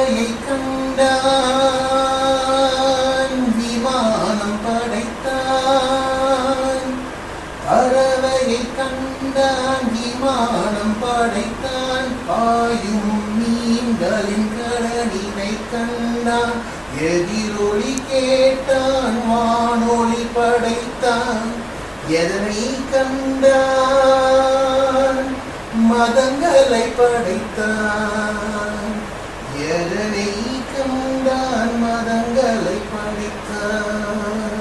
பறவையை கண்டான் விமானம் படைத்தான். பறவையை கண்டான் விமானம் படைத்தான். பாயும் மீன்களின் கடலினை கண்டான். எதிரொலி கேட்டான் வானொலி படைத்தான். எதனை கண்டான்? மதங்களை படைத்தான். எதனை கண்டான்? மதங்களை படைத்தான்.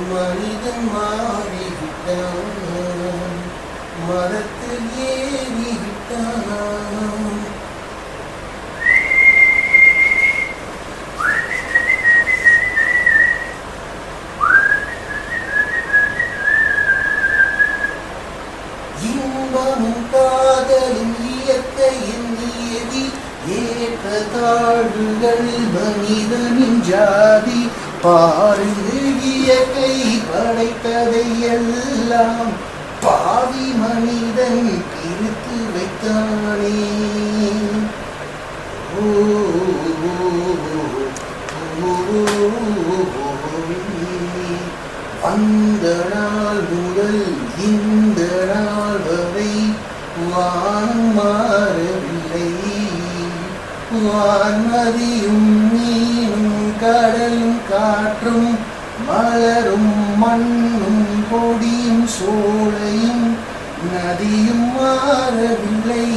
மனிதன் மாறிவிட்டான், மதத்தில் ஏறிவிட்டான். இன்பமும் காதலும் இயற்கையின் நியதி. ஏற்ற தாழ்வுகள் மனிதனின் ஜாதி. பாருங்கள் இயற்கை படைத்ததை எல்லாம் பாவி மனிதன் பிரித்து வைத்தானே. அந்த நாள் முதல் இந்த நாள் வரை வானம் மாறவில்லை. வான்மதியும் மீனும் கடலும் காற்றும் மலரும் மண்ணும் கொடியும் சோலையும் நதியும் மாறவில்லை.